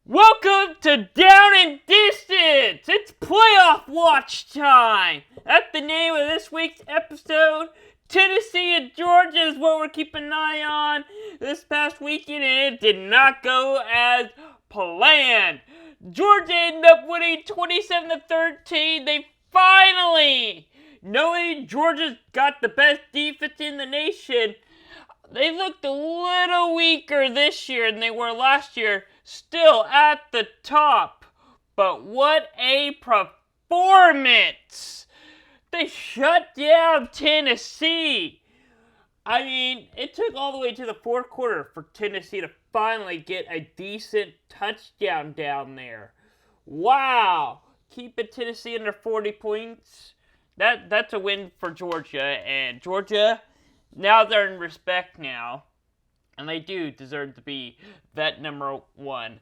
Welcome to Down and Distance! It's playoff watch time! That's the name of this week's episode. Tennessee and Georgia is what we're keeping an eye on this past weekend, and it did not go as planned. Georgia ended up winning 27-13. They finally, knowing Georgia's got the best defense in the nation, they looked a little weaker this year than they were last year. Still at the top. But what a performance! They shut down Tennessee. I mean, it took all the way to the fourth quarter for Tennessee to finally get a decent touchdown down there. Wow! Keeping Tennessee under 40 points. That's a win for Georgia. And Georgia, now they're in respect now. And they do deserve to be that number one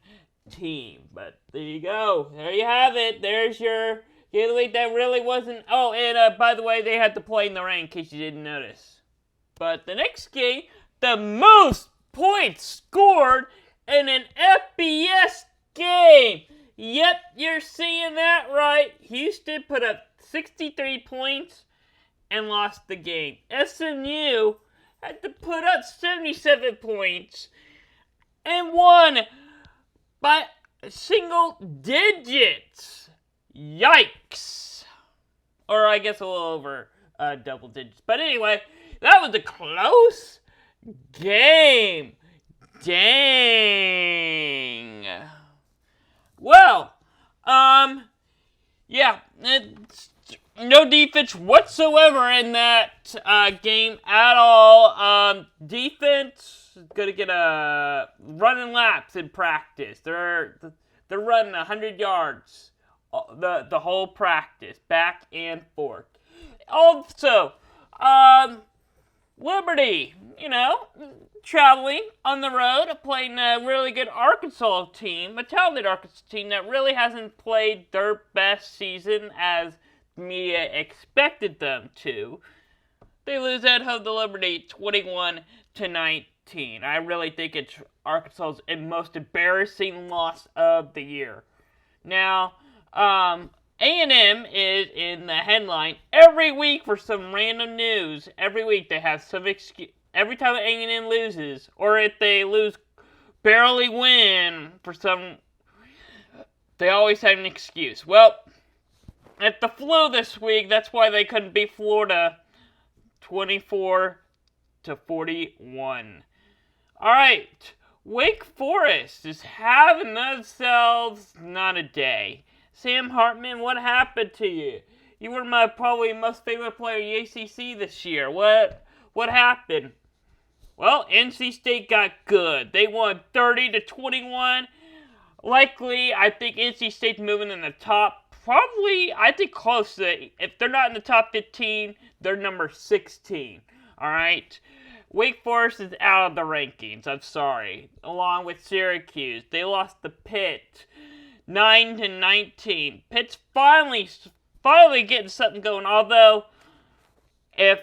team. But there you go. There you have it. There's your game of the week. That really wasn't... Oh, and by the way, they had to play in the rain in case you didn't notice. But the next game, the most points scored in an FBS game. Yep, you're seeing that right. Houston put up 63 points and lost the game. SMU had to put up 77 points and won by single digits. Yikes. Or I guess a little over double digits. But anyway, that was a close game. Dang. Well, yeah, it's no defense whatsoever in that game at all. Defense is going to get running laps in practice. They're running 100 yards the whole practice, back and forth. Also, Liberty, traveling on the road, playing a really good Arkansas team, a talented Arkansas team that really hasn't played their best season as media expected them to. They lose at home to Liberty 21-19. I really think it's Arkansas's most embarrassing loss of the year. Now, A&M is in the headline every week for some random news. Every week they have some excuse. Every time A&M loses, or if they lose, barely win for some, they always have an excuse. Well, at the flu this week, that's why they couldn't beat Florida 24-41. Alright, Wake Forest is having themselves not a day. Sam Hartman, what happened to you? You were my probably most favorite player in the ACC this year. What happened? Well, NC State got good. They won 30-21. Likely, I think NC State's moving in the top. Probably, I think close to, if they're not in the top 15, they're number 16. Alright? Wake Forest is out of the rankings. I'm sorry. Along with Syracuse. They lost to Pitt 9-19. Pitt's finally getting something going. Although, if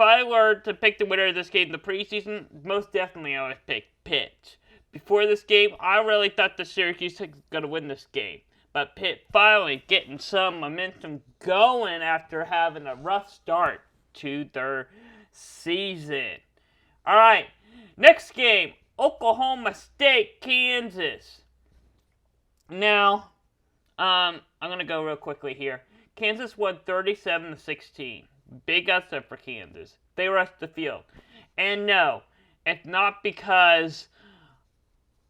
I were to pick the winner of this game in the preseason, most definitely I would pick Pitt. Before this game, I really thought the Syracuse was going to win this game. But Pitt finally getting some momentum going after having a rough start to their season. Alright, next game, Oklahoma State, Kansas. Now, I'm going to go real quickly here. Kansas won 37-16. Big upset for Kansas. They rushed the field. And no, it's not because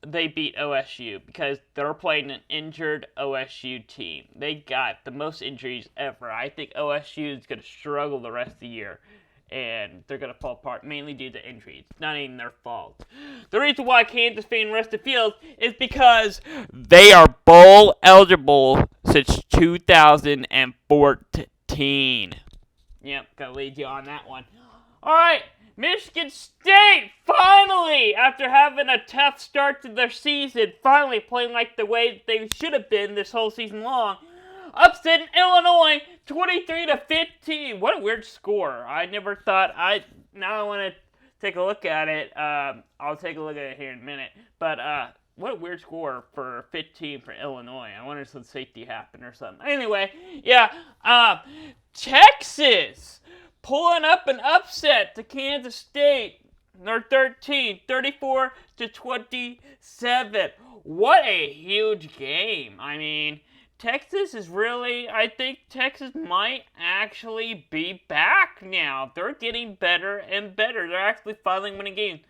they beat OSU, because they're playing an injured OSU team. They got the most injuries ever. I think OSU is going to struggle the rest of the year, and they're going to fall apart mainly due to injuries. It's not even their fault. The reason why Kansas fans rushed the field is because they are bowl eligible since 2014. Yep, gotta lead you on that one. Alright, Michigan State, finally, after having a tough start to their season, finally playing like the way they should have been this whole season long, upsetting Illinois 23-15. What a weird score. I never thought now I want to take a look at it. I'll take a look at it here in a minute. But what a weird score for 15 for Illinois. I wonder if some safety happened or something. Anyway, yeah, Texas pulling up an upset to Kansas State. They're 13, 34-27. What a huge game. I mean, Texas is really, I think Texas might actually be back now. They're getting better and better. They're actually finally winning games.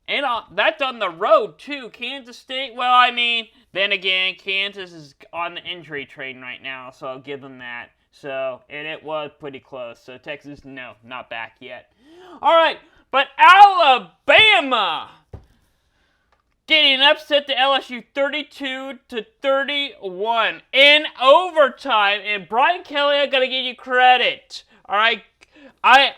And that's on the road, too. Kansas State, well, I mean, then again, Kansas is on the injury train right now, so I'll give them that. So, and it was pretty close. So, Texas, no, not back yet. All right, but Alabama getting upset to LSU 32-31 in overtime. And Brian Kelly, I got to give you credit. All right, I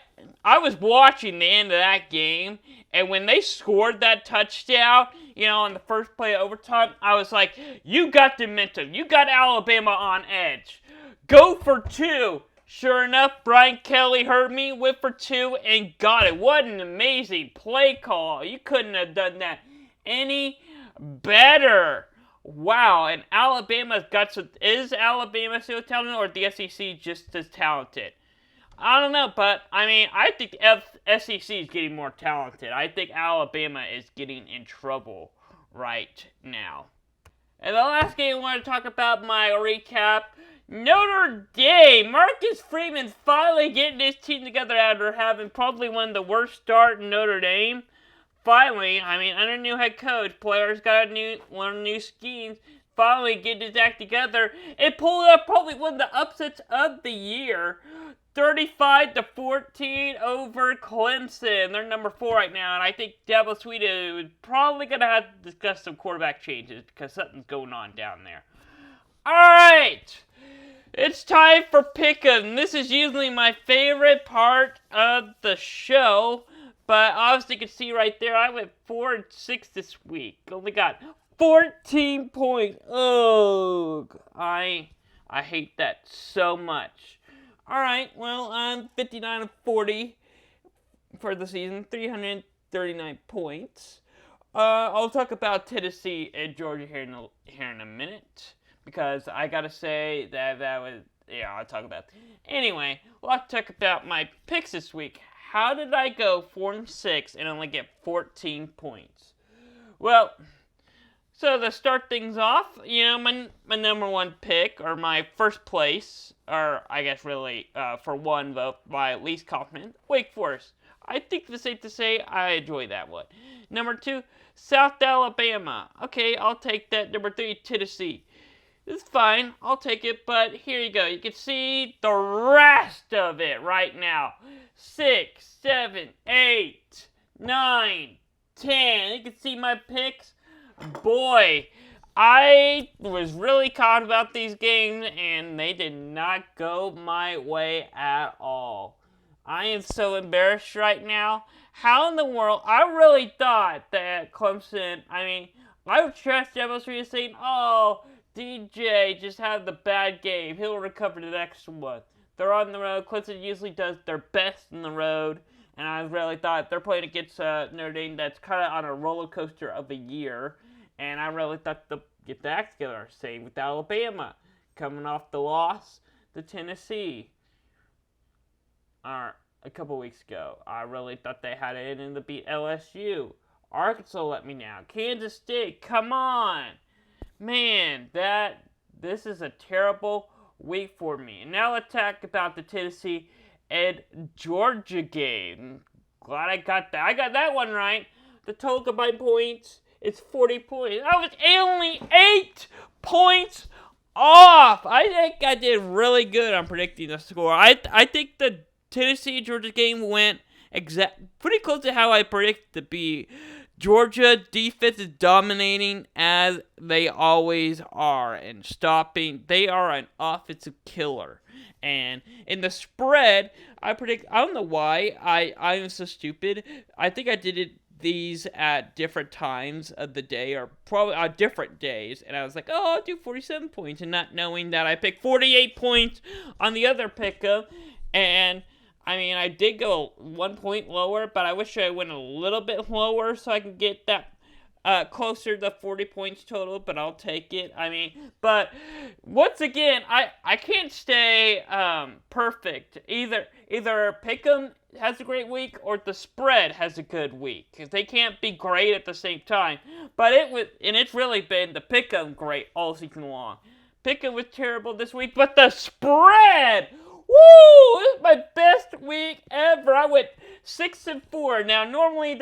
was watching the end of that game. And when they scored that touchdown, on the first play of overtime, I was like, you got the momentum. You got Alabama on edge. Go for two. Sure enough, Brian Kelly heard me, went for two, and got it. What an amazing play call. You couldn't have done that any better. Wow, and Alabama's got some... Is Alabama so talented, or the SEC just as talented? I don't know, but, I mean, I think the SEC is getting more talented. I think Alabama is getting in trouble right now. And the last game I want to talk about, my recap, Notre Dame. Marcus Freeman's finally getting his team together after having probably one of the worst start in Notre Dame. Finally, I mean, under new head coach, players got new schemes. Finally getting his act together. It pulled up probably one of the upsets of the year. 35-14 over Clemson. They're number 4 right now, and I think Dabo Swinney is probably going to have to discuss some quarterback changes because something's going on down there. All right, it's time for Pick'em. This is usually my favorite part of the show, but obviously you can see right there, I went 4-6 this week. Only got 14 points. Oh, I hate that so much. All right, well, I'm 59-40 for the season, 339 points. I'll talk about Tennessee and Georgia here in a minute, because I gotta say that was, yeah, I'll talk about it. Anyway, let's talk about my picks this week. How did I go 4-6 and only get 14 points? Well, so to start things off, my number one pick, or my first place, or I guess really for one vote, my least confident, Wake Forest. I think it's safe to say I enjoy that one. Number 2, South Alabama. Okay, I'll take that. Number 3, Tennessee. It's fine, I'll take it, but here you go. You can see the rest of it right now. 6, 7, 8, 9, 10. You can see my picks. Boy, I was really caught about these games, and they did not go my way at all. I am so embarrassed right now. How in the world? I really thought that Clemson, I would trust Dabo Swinney saying, oh, DJ just had the bad game. He'll recover the next one. They're on the road. Clemson usually does their best in the road. And I really thought they're playing against Notre Dame that's kind of on a roller coaster of a year. And I really thought they'd get the act together. Same with Alabama. Coming off the loss to Tennessee a couple weeks ago. I really thought they had it in to beat LSU. Arkansas let me down. Kansas State, come on. Man, this is a terrible week for me. And now let's talk about the Tennessee and Georgia game. Glad I got that. I got that one right. The total combined points, it's 40 points. I was only 8 points off. I think I did really good on predicting the score. I think the Tennessee-Georgia game went pretty close to how I predicted it to be. Georgia defense is dominating as they always are and stopping. They are an offensive killer. And in the spread, I don't know why I am so stupid. I think I did these at different times of the day, or probably on different days. And I was like, oh, I'll do 47 points, and not knowing that I picked 48 points on the other pickup. And I did go 1 point lower, but I wish I went a little bit lower so I could get that closer to 40 points total, but I'll take it. I mean, but once again, I can't stay perfect. Either Pick'em has a great week or the spread has a good week, because they can't be great at the same time. But it's really been the Pick'em great all season long. Pick'em was terrible this week, but the spread, woo! This is my best week ever. I went 6-4. Now, normally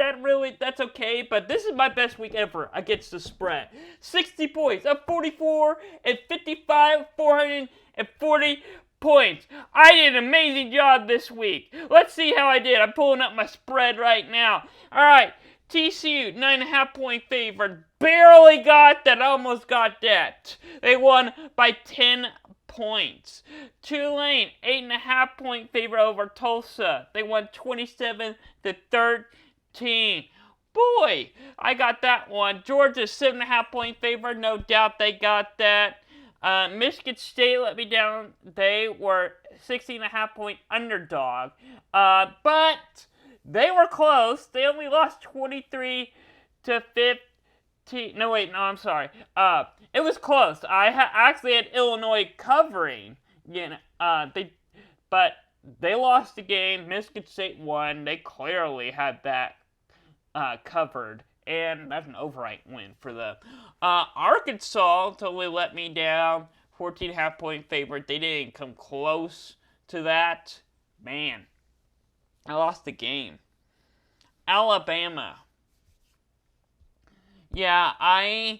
that's okay, but this is my best week ever against the spread. 60 points, up 44 and 55, 440 points. I did an amazing job this week. Let's see how I did. I'm pulling up my spread right now. All right, TCU, 9.5 point favorite. Barely got that, almost got that. They won by 10 points. Tulane, 8.5 point favorite over Tulsa. They won 27-13. Boy, I got that one. Georgia, 7.5 point favorite. No doubt they got that. Michigan State let me down. They were 16.5 point underdog. But they were close. They only lost 23-15. No, I'm sorry. It was close. I actually had Illinois covering. But they lost the game. Michigan State won. They clearly had that covered, and that's an outright win for them. Arkansas totally let me down. 14.5 point favorite. They didn't come close to that. Man, I lost the game. Alabama. Yeah, I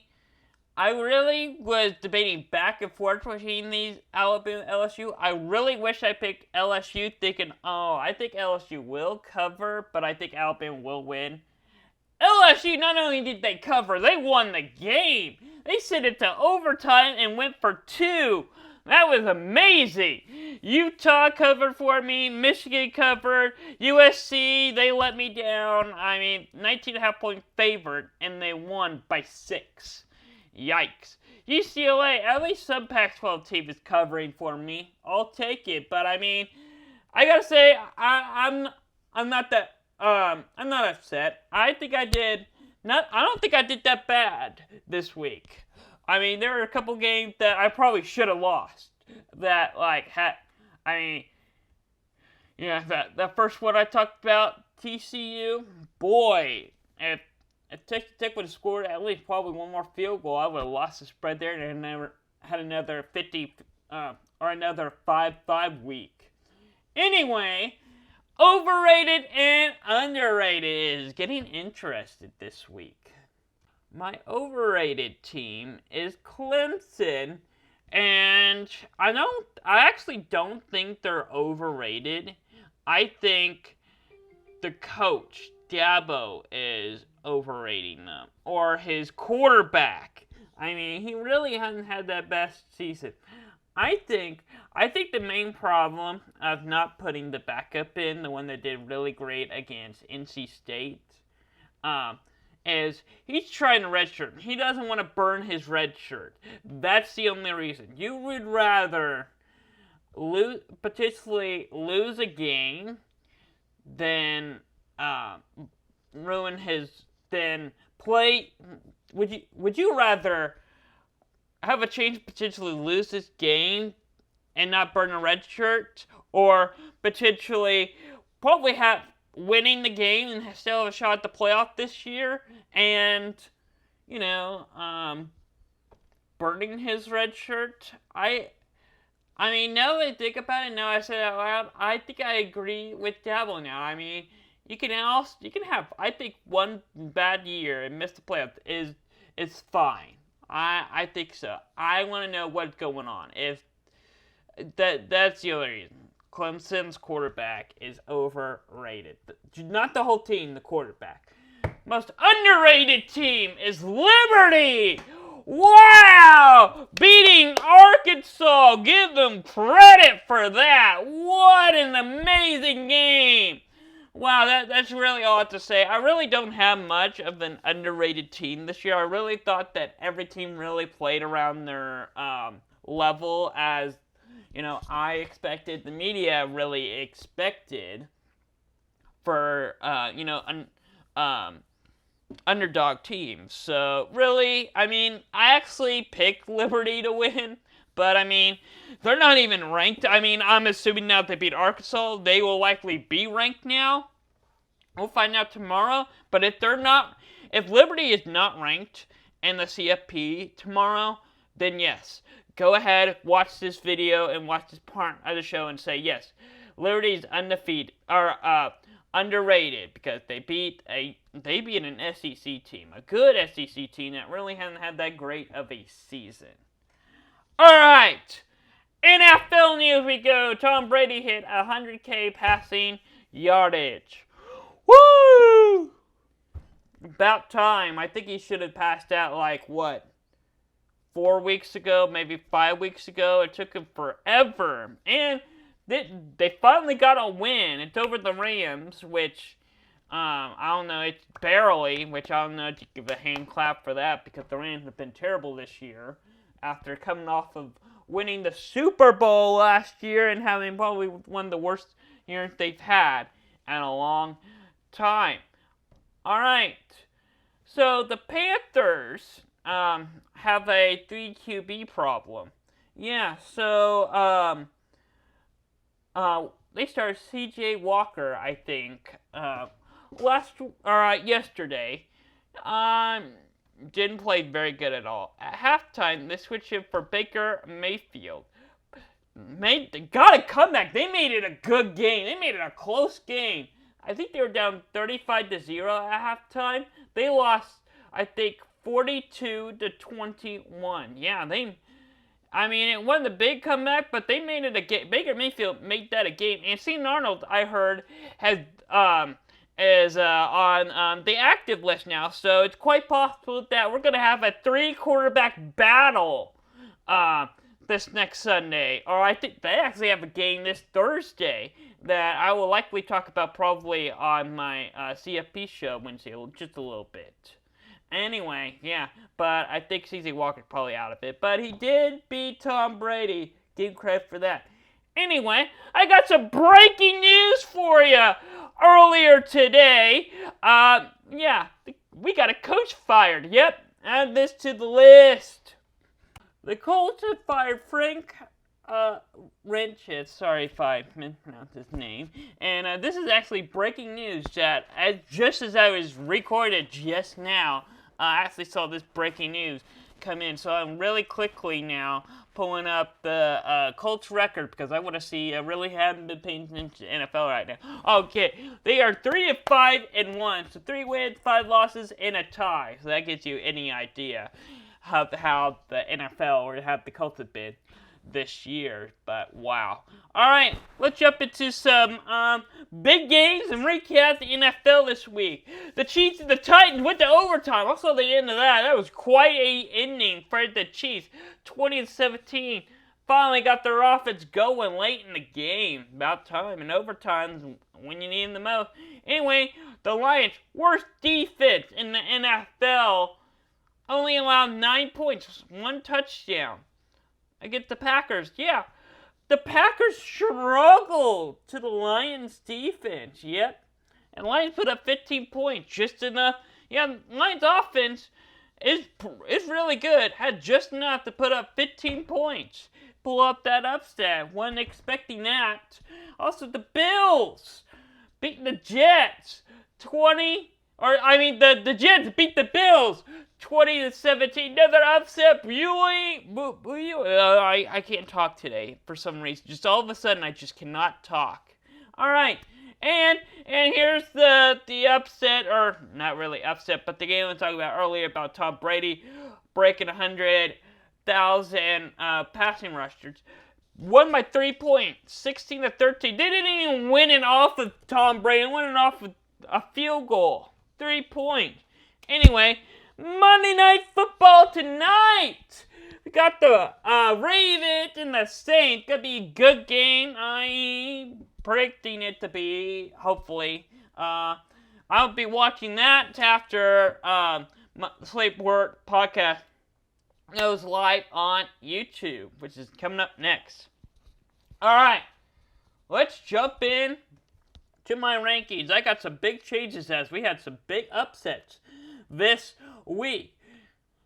really was debating back and forth between these Alabama and LSU. I really wish I picked LSU, thinking, I think LSU will cover, but I think Alabama will win. LSU, not only did they cover, they won the game. They sent it to overtime and went for 2. That was amazing. Utah covered for me. Michigan covered. USC, they let me down. 19.5 point favorite, and they won by 6. Yikes. UCLA, at least some Pac-12 team is covering for me. I'll take it, but I gotta say, I'm not upset. I don't think I did that bad this week. There were a couple games that I probably should have lost. That, that first one I talked about, TCU, boy, if Texas Tech would have scored at least probably one more field goal, I would have lost the spread there and never had another 50, or another 5-5 week. Anyway, overrated and underrated is getting interested this week. My overrated team is Clemson, and I actually don't think they're overrated. I think the coach, Dabo, is overrating them, or his quarterback. He really hasn't had that best season. I think the main problem of not putting the backup in, the one that did really great against NC State, is he's trying to redshirt. He doesn't want to burn his red shirt. That's the only reason. You would rather potentially lose a game than play. Would you rather have a chance to potentially lose this game and not burn a red shirt, or potentially probably have winning the game and still have a shot at the playoff this year, and burning his red shirt? Now that I think about it, now I said it out loud, I think I agree with Dabo now. You can have, I think, one bad year and miss the playoff is fine. I think so. I want to know what's going on. If that's the other reason. Clemson's quarterback is overrated. Not the whole team, the quarterback. Most underrated team is Liberty. Wow! Beating Arkansas. Give them credit for that. What an amazing game. Wow, that's really all I have to say. I really don't have much of an underrated team this year. I really thought that every team really played around their level, as I expected, the media really expected for underdog teams. So, really, I mean, I actually picked Liberty to win. But, I mean, they're not even ranked. I mean, I'm assuming now that they beat Arkansas, they will likely be ranked now. We'll find out tomorrow. But if they're not, if Liberty is not ranked in the CFP tomorrow, then yes, go ahead, watch this video and watch this part of the show and say yes, Liberty is undefeated or underrated because they beat an SEC team, a good SEC team that really hasn't had that great of a season. All right, NFL news we go. Tom Brady hit 100K passing yardage. Woo! About time. I think he should have passed out 4 weeks ago, maybe 5 weeks ago. It took him forever. And they finally got a win. It's over the Rams, which, I don't know, it's barely, which I don't know if you give a hand clap for that because the Rams have been terrible this year after coming off of winning the Super Bowl last year and having probably one of the worst years they've had in a long time. All right. So the Panthers have a 3 QB problem. Yeah, so they started C.J. Walker, I think, yesterday. Didn't play very good at all. At halftime, they switched him for Baker Mayfield. Got a comeback. They made it a good game. They made it a close game. I think they were down 35-0 at halftime. They lost, I think, 42-21. Yeah, it wasn't a big comeback, but they made it a game. Baker Mayfield made that a game. And Sam Darnold, I heard, is on the active list now. So it's quite possible that we're going to have a 3-quarterback battle this next Sunday. Or I think they actually have a game this Thursday that I will likely talk about probably on my CFP show Wednesday, just a little bit. Anyway, yeah, but I think C.J. Walker's probably out of it. But he did beat Tom Brady. Give him credit for that. Anyway, I got some breaking news for you earlier today. We got a coach fired. Yep, add this to the list. The Colts have fired Frank Wrenches. Sorry if I mispronounced his name. And this is actually breaking news that just as I was recorded just now, I actually saw this breaking news come in. So I'm really quickly now pulling up the Colts record because I want to see. I really haven't been paying attention to NFL right now. Okay, they are 3-5-1, so 3 wins, 5 losses, and a tie. So that gives you any idea how the NFL or how the Colts have been this year, but wow. Alright, let's jump into some big games and recap the NFL this week. The Chiefs and the Titans went to overtime. I saw the end of that. That was quite a ending for the Chiefs. 20-17. Finally got their offense going late in the game. About time. And overtime when you need them the most. Anyway, the Lions, worst defense in the NFL. Only allowed 9 points, 1 touchdown. Against the Packers, yeah. The Packers struggled to the Lions' defense, yep. And Lions put up 15 points, just enough. Yeah, Lions' offense is really good. Had just enough to put up 15 points. Pull up that upset. Wasn't expecting that. Also, the Bills beating the Jets. The Jets beat the Bills 20-17. Another upset. I can't talk today for some reason. Just all of a sudden, I just cannot talk. All right, and here's the upset, or not really upset, but the game I was talking about earlier about Tom Brady breaking 100,000 passing rushers. Won by 3 points, 16-13. They didn't even win it off of Tom Brady. They won it off of a field goal. 3 points. Anyway, Monday Night Football tonight. We got the Ravens and the Saints. Gonna be a good game. I'm predicting it to be, hopefully. I'll be watching that after my Sleep Work podcast goes live on YouTube, which is coming up next. Alright, let's jump in to my rankings. I got some big changes as we had some big upsets this week.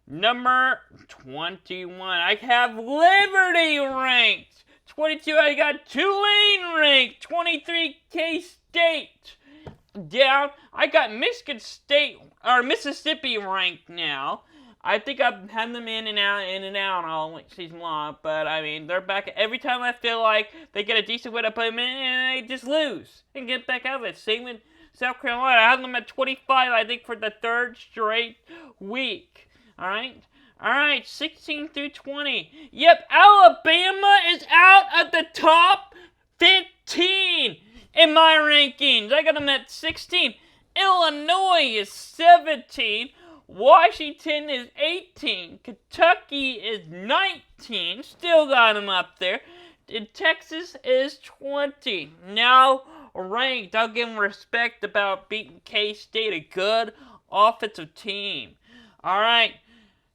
Number 21, I have Liberty ranked. 22, I got Tulane ranked. 23, K-State. Down, I got Mississippi ranked now. I think I've had them in and out all season long, but I mean, they're back. Every time I feel like they get a decent win, I put them in and they just lose and get back out of it. Same with South Carolina. I have them at 25, I think, for the third straight week. Alright, 16 through 20. Yep, Alabama is out at the top 15 in my rankings. I got them at 16. Illinois is 17. Washington is 18. Kentucky is 19. Still got them up there. And Texas is 20. Now ranked. I'll give them respect about beating K-State, a good offensive team. Alright,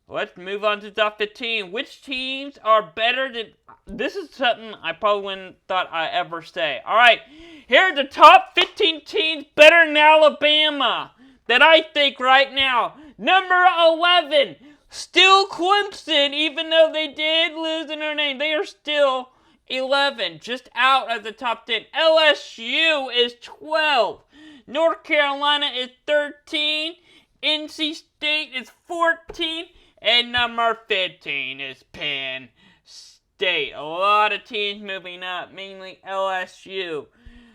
let's move on to the top 15. Which teams are better than... This is something I probably wouldn't thought I'd ever say. Alright, here are the top 15 teams better than Alabama that I think right now. Number 11, still Clemson, even though they did lose in their name. They are still 11, just out of the top 10. LSU is 12. North Carolina is 13. NC State is 14. And number 15 is Penn State. A lot of teams moving up, mainly LSU.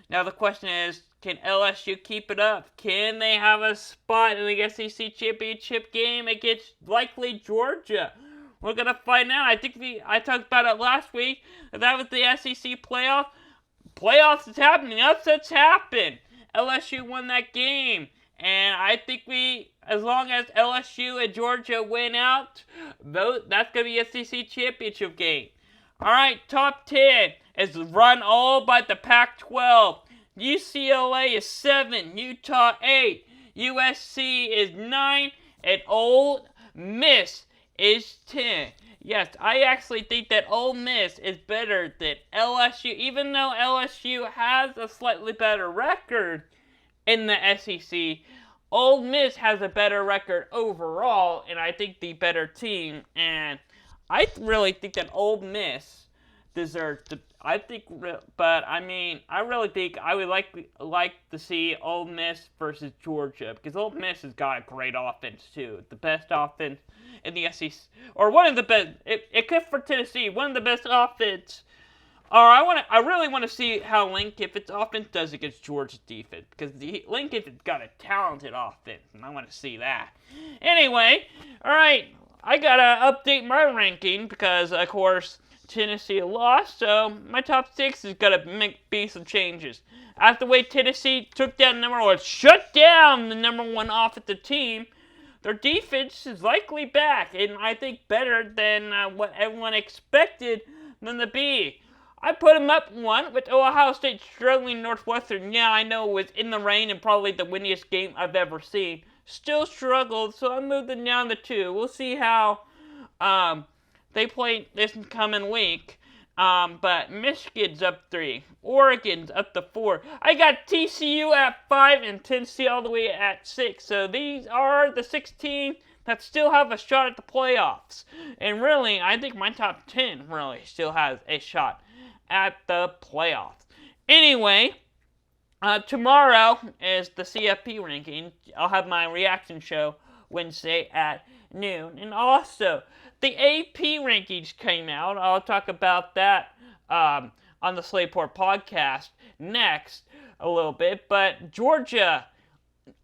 Now the question is, can LSU keep it up? Can they have a spot in the SEC championship game against likely Georgia? We're going to find out. I talked about it last week. That was the SEC playoff. Playoffs is happening. Upsets happen. LSU won that game. And I think as long as LSU and Georgia win out, that's going to be a SEC championship game. Alright, top 10 is run all by the Pac-12. UCLA is 7, Utah 8, USC is 9, and Ole Miss is 10. Yes, I actually think that Ole Miss is better than LSU, even though LSU has a slightly better record in the SEC. Ole Miss has a better record overall, and I think the better team, and I really think that Ole Miss deserves to. I really think I would like to see Ole Miss versus Georgia, because Ole Miss has got a great offense too, the best offense in the SEC, or one of the best. Except for Tennessee, one of the best offense. Or I really want to see how Lane Kiffin's offense does against Georgia's defense, because Lane Kiffin's got a talented offense, and I want to see that. Anyway, all right, I gotta update my ranking because, of course, Tennessee lost, so my top 6 is gonna be some changes. After the way Tennessee took down shut down the number 1 offensive team, their defense is likely back, and I think better than what everyone expected them to be. I put them up 1 with Ohio State struggling Northwestern. Yeah, I know it was in the rain and probably the windiest game I've ever seen. Still struggled, so I moved them down to 2. We'll see how they play this coming week. But Michigan's up 3. Oregon's up to 4. I got TCU at 5 and Tennessee all the way at 6. So these are the 16 that still have a shot at the playoffs. And really, I think my top 10 really still has a shot at the playoffs. Anyway, tomorrow is the CFP ranking. I'll have my reaction show Wednesday at noon. And also, the AP rankings came out. I'll talk about that on the Slayport podcast next a little bit. But Georgia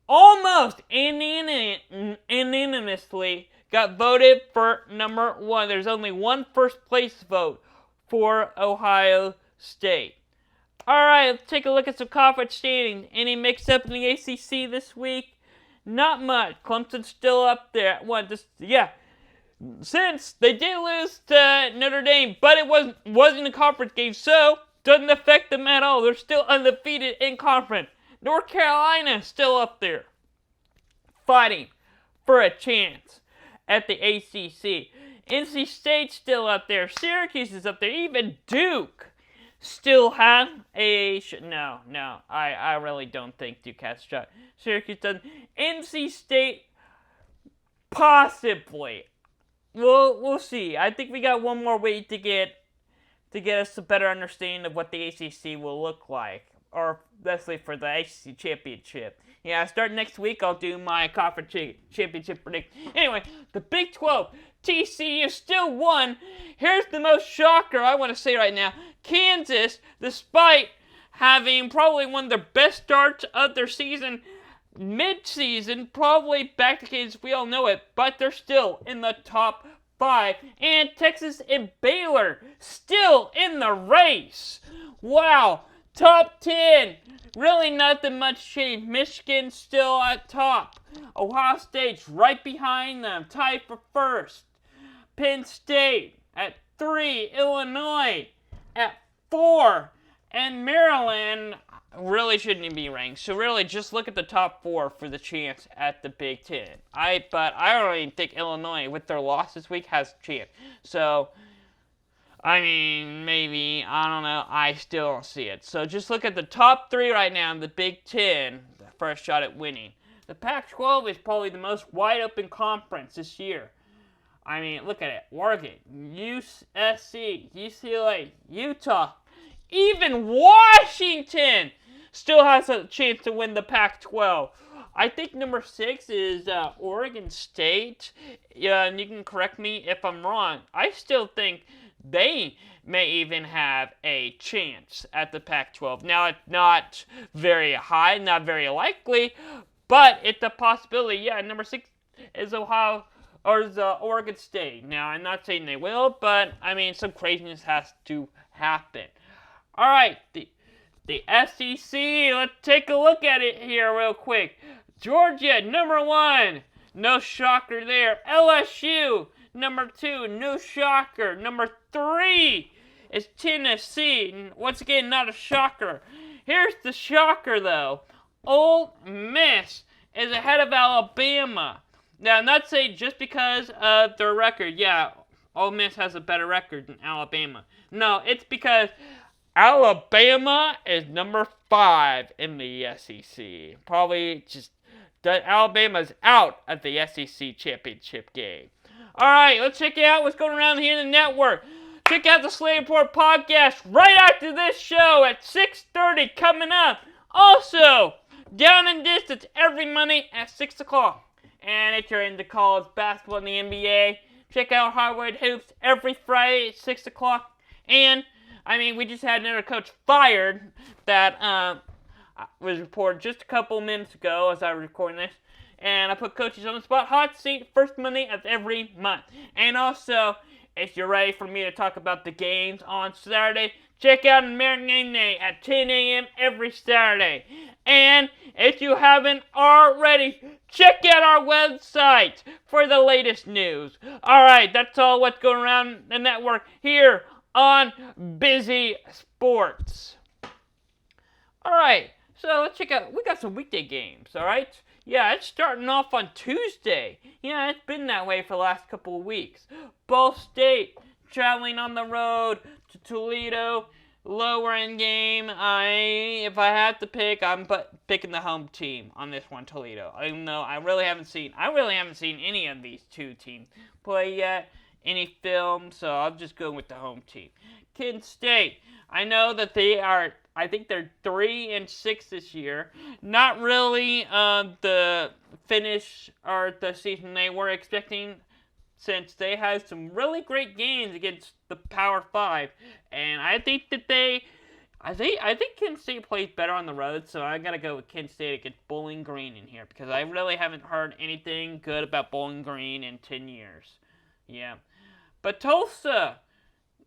almost unanimously got voted for number 1. There's only one first place vote for Ohio State. Alright, let's take a look at some conference standings. Any mix-up in the ACC this week? Not much. Clemson's still up there at 1. Since they did lose to Notre Dame, but it wasn't a conference game, so doesn't affect them at all. They're still undefeated in conference. North Carolina is still up there, fighting for a chance at the ACC. NC State's still up there. Syracuse is up there. Even Duke still have a No, I really don't think Duke has a shot. Syracuse doesn't. NC State Possibly. We'll see. I think we got one more week to get us a better understanding of what the ACC will look like, or especially for the ACC championship. Yeah, start next week. I'll do my conference championship prediction. Anyway, the Big 12, TCU still won. Here's the most shocker I want to say right now. Kansas, despite having probably one of their best starts of their season, mid-season, probably back to Kansas, we all know it, but they're still in the top 5. And Texas and Baylor still in the race. Wow, top 10. Really nothing much changed. Michigan still at top. Ohio State's right behind them, tied for first. Penn State at 3. Illinois at 4. And Maryland really shouldn't even be ranked. So really, just look at the top 4 for the chance at the Big Ten. But I don't even think Illinois, with their loss this week, has a chance. So, I mean, maybe, I don't know. I still don't see it. So just look at the top 3 right now in the Big Ten. The first shot at winning. The Pac-12 is probably the most wide-open conference this year. I mean, look at it. Oregon, USC, UCLA, Utah, even Washington still has a chance to win the Pac-12. I think number 6 is Oregon State. Yeah, and you can correct me if I'm wrong. I still think they may even have a chance at the Pac-12. Now, it's not very high, not very likely, but it's a possibility. Yeah, number 6 is Oregon State. Now, I'm not saying they will, but, I mean, some craziness has to happen. All right, the SEC, let's take a look at it here real quick. Georgia, number 1, no shocker there. LSU, number 2, no shocker. Number 3 is Tennessee. Once again, not a shocker. Here's the shocker, though. Ole Miss is ahead of Alabama. Now, I'm not saying just because of their record. Yeah, Ole Miss has a better record than Alabama. No, it's because Alabama is number 5 in the SEC. Probably just Alabama's out of the SEC championship game. All right, let's check out what's going around here in the network. Check out the Slay Report podcast right after this show at 6:30 coming up. Also, Down and Distance every Monday at 6 o'clock. And if you're into college basketball and the NBA, check out Hardwood Hoops every Friday at 6 o'clock. And I mean, we just had another coach fired that was reported just a couple minutes ago as I was recording this. And I put coaches on the spot hot seat first Monday of every month. And also, if you're ready for me to talk about the games on Saturday, check out American Game Day at 10 a.m. every Saturday. And if you haven't already, check out our website for the latest news. Alright, that's all what's going around the network here on Busy Sports. Alright, so let's check out, we got some weekday games, alright? Yeah, it's starting off on Tuesday. Yeah, it's been that way for the last couple of weeks. Ball State traveling on the road to Toledo. Lower end game. If I have to pick, I'm picking the home team on this one, Toledo. Even though I really haven't seen any of these two teams play yet, any film, so I'll just go with the home team. Kent State. I know that I think they're 3-6 this year. Not really the finish or the season they were expecting, since they had some really great games against the Power 5. And I think that I think Kent State plays better on the road, so I gotta go with Kent State against Bowling Green in here, because I really haven't heard anything good about Bowling Green in 10 years. Yeah. But Tulsa,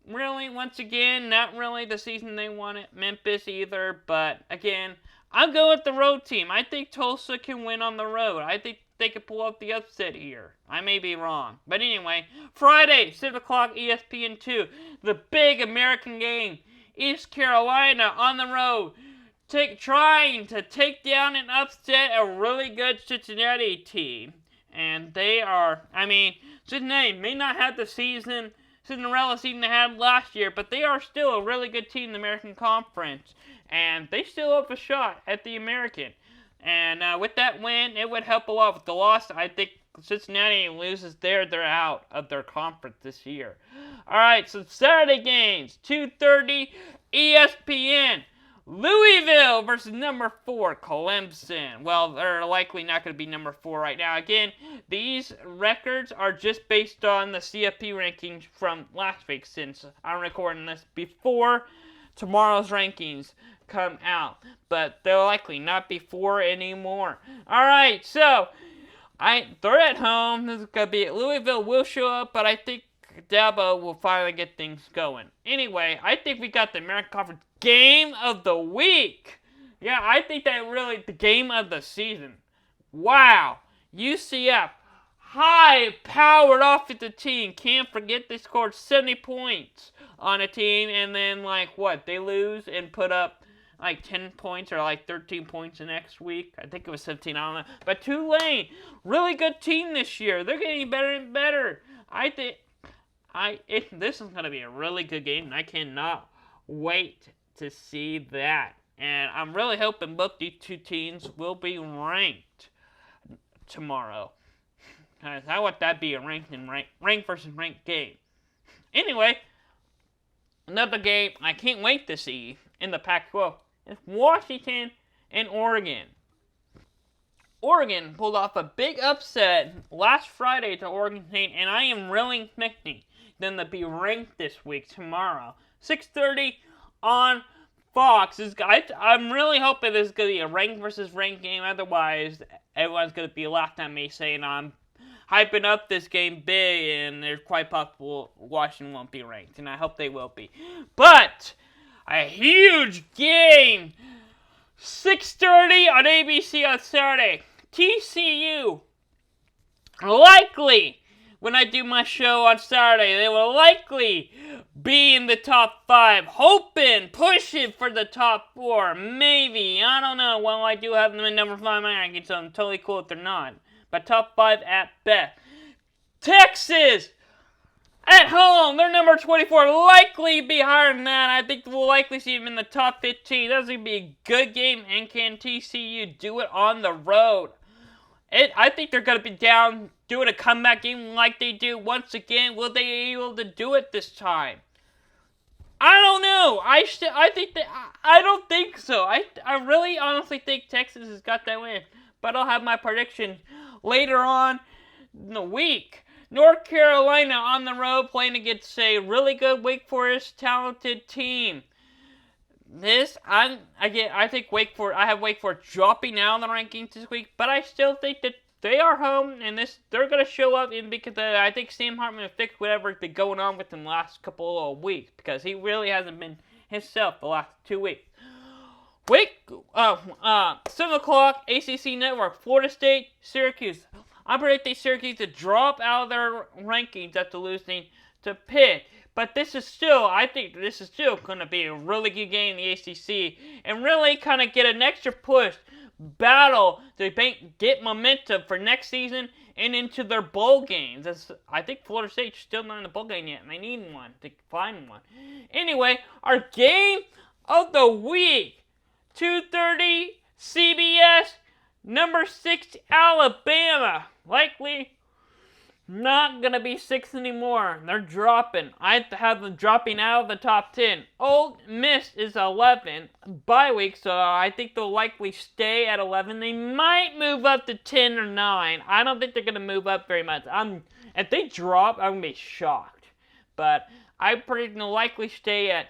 really, once again, not really the season they wanted. Memphis either, but again, I'm going with the road team. I think Tulsa can win on the road. I think they could pull up the upset here. I may be wrong. But anyway, Friday, 7 o'clock, ESPN2. The big American game. East Carolina on the road. Trying to take down and upset a really good Cincinnati team. And they are, Cincinnati may not have the Cinderella season they had last year, but they are still a really good team in the American Conference. And they still have a shot at the American. And with that win, it would help a lot. With the loss, I think Cincinnati loses there, they're out of their conference this year. All right, so Saturday games, 2:30, ESPN. Louisville versus number 4, Clemson. Well, they're likely not going to be number 4 right now. Again, these records are just based on the CFP rankings from last week, since I'm recording this before tomorrow's rankings come out. But they'll likely not be 4 anymore. Alright, so they're at home. This is going to be Louisville will show up, but I think Dabo will finally get things going. Anyway, I think we got the American Conference Game of the Week. Yeah, I think that really the game of the season. Wow. UCF, high-powered offensive team. Can't forget they scored 70 points on a team, and then, they lose and put up 10 points or 13 points the next week. I think it was 17, I don't know. But Tulane, really good team this year. They're getting better and better. I think this is going to be a really good game, and I cannot wait to see that. And I'm really hoping both these two teams will be ranked tomorrow. Because I want that to be a ranked versus ranked game. Anyway, another game I can't wait to see in the Pac-12 is Washington and Oregon. Oregon pulled off a big upset last Friday to Oregon State, and I am really expecting them to be ranked this week tomorrow. 6:30 on Fox. I'm really hoping this is going to be a ranked versus ranked game. Otherwise, everyone's going to be laughed at me saying I'm hyping up this game big, and there's quite possible Washington won't be ranked, and I hope they will be. But a huge game, 6:30 on ABC on Saturday. TCU, likely, when I do my show on Saturday, they will likely be in the top 5, hoping, pushing for the top 4, maybe, I don't know. Well, I do have them in number 5 rankings, so I'm totally cool if they're not. But top 5 at best. Texas, at home, they're number 24, likely be higher than that. I think we'll likely see them in the top 15. That's going to be a good game, and can TCU do it on the road? I think they're going to be down, doing a comeback game like they do once again. Will they be able to do it this time? I don't know. I don't think so. I really honestly think Texas has got that win. But I'll have my prediction later on in the week. North Carolina on the road playing against a really good Wake Forest talented team. I have Wake Forest dropping out in the rankings this week, but I still think that they are home, and they're going to show up, because I think Sam Hartman will fix whatever's been going on with him the last couple of weeks, because he really hasn't been himself the last 2 weeks. 7 o'clock, ACC Network, Florida State, Syracuse. I'm predicting Syracuse to drop out of their rankings after losing to Pitt. But I think this is still going to be a really good game in the ACC, and really kind of get an extra push, battle to get momentum for next season and into their bowl games. I think Florida State's still not in the bowl game yet, and they need one to find one. Anyway, our game of the week, 2:30 CBS, number 6 Alabama, likely not going to be 6 anymore. They're dropping. I have them dropping out of the top 10. Ole Miss is 11, bye week, so I think they'll likely stay at 11. They might move up to 10 or 9. I don't think they're going to move up very much. If they drop, I'm going to be shocked. But I predict they'll likely stay at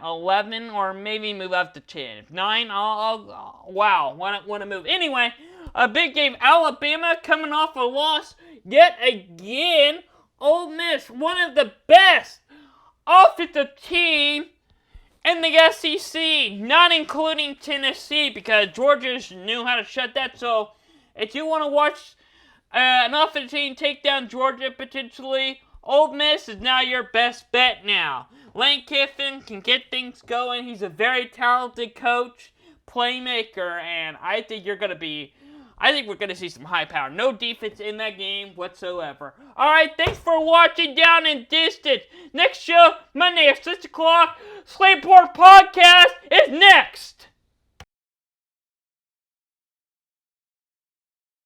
11 or maybe move up to 10. If 9, want to move. Anyway, a big game. Alabama coming off a loss yet again. Ole Miss, one of the best offensive team in the SEC, not including Tennessee, because Georgia knew how to shut that. So if you want to watch an offensive team take down Georgia potentially, Ole Miss is now your best bet now. Lane Kiffin can get things going. He's a very talented coach, playmaker, and I think we're going to see some high power. No defense in that game whatsoever. Alright, thanks for watching Down and Distance. Next show, Monday at 6 o'clock, Slateboard Podcast is next.